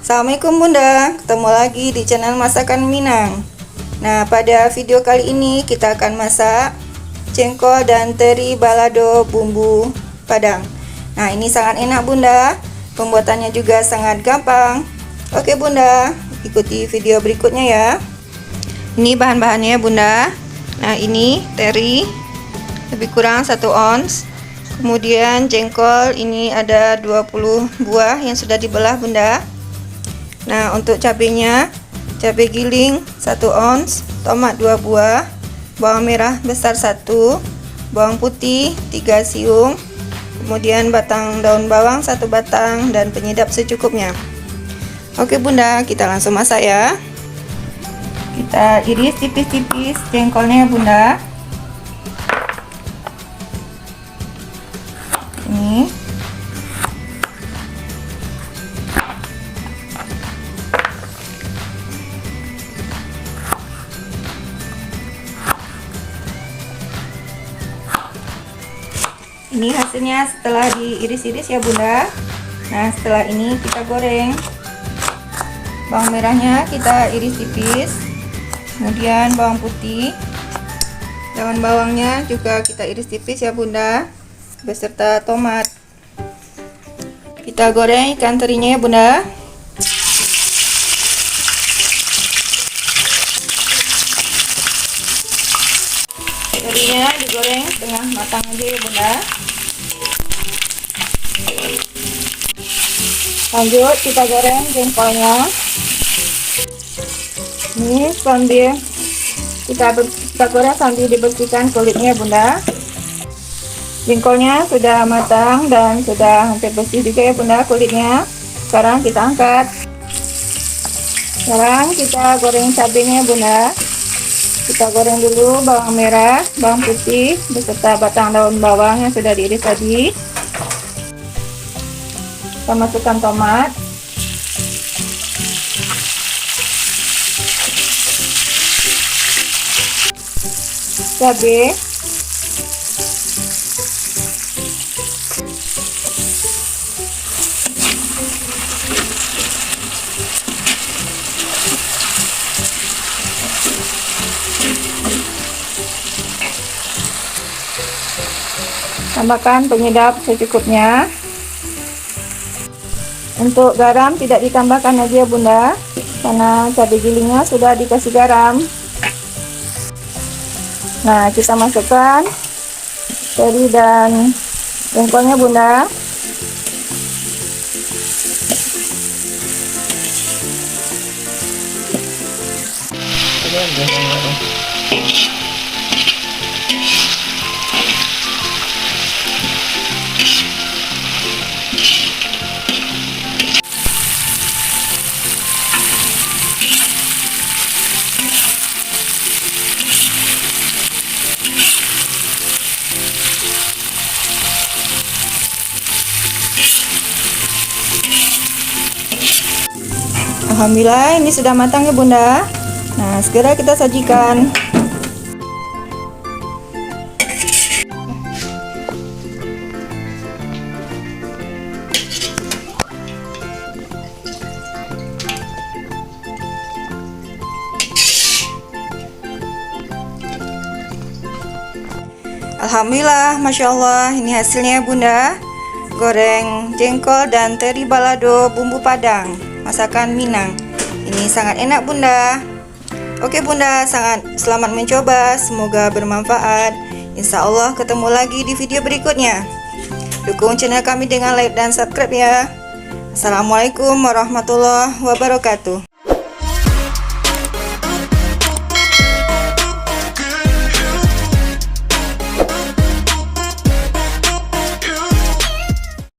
Assalamualaikum Bunda, ketemu lagi di channel Masakan Minang. Nah, pada video kali ini kita akan masak jengkol dan teri balado bumbu Padang. Nah, ini sangat enak Bunda, pembuatannya juga sangat gampang. Oke Bunda, ikuti video berikutnya ya. Ini bahan-bahannya Bunda. Nah, ini teri lebih kurang 1 ons. Kemudian jengkol ini ada 20 buah yang sudah dibelah Bunda. Nah, untuk cabenya, cabai giling 1 ons, tomat 2 buah, bawang merah besar 1, bawang putih 3 siung, kemudian batang daun bawang 1 batang dan penyedap secukupnya. Oke Bunda, kita langsung masak ya. Kita iris tipis-tipis jengkolnya Bunda. Ini hasilnya setelah diiris-iris ya Bunda. Nah, setelah ini kita goreng. Bawang merahnya kita iris tipis, kemudian bawang putih, daun bawangnya juga kita iris tipis ya Bunda, beserta tomat. Kita goreng ikan terinya ya Bunda. Terinya digoreng setengah matang aja ya Bunda. Lanjut kita goreng jengkolnya. Ini sambil kita goreng sambil dibersihkan kulitnya Bunda. Jengkolnya sudah matang dan sudah hampir bersih juga ya Bunda kulitnya. Sekarang kita angkat. Sekarang kita goreng cabenya Bunda. Kita goreng dulu bawang merah, bawang putih beserta batang daun bawang yang sudah diiris tadi. Kita masukkan tomat, cabai, tambahkan penyedap secukupnya. Untuk garam tidak ditambahkan aja Bunda, karena cabai gilingnya sudah dikasih garam. Nah, kita masukkan teri dan jengkolnya Bunda. Alhamdulillah ini sudah matang ya Bunda. Nah, segera kita sajikan. Alhamdulillah, Masya Allah, ini hasilnya Bunda. Goreng jengkol dan teri balado bumbu Padang, masakan Minang. Ini sangat enak Bunda. Oke Bunda, selamat mencoba, semoga bermanfaat. Insya Allah ketemu lagi di video berikutnya. Dukung channel kami dengan like dan subscribe ya. Assalamualaikum warahmatullahi wabarakatuh.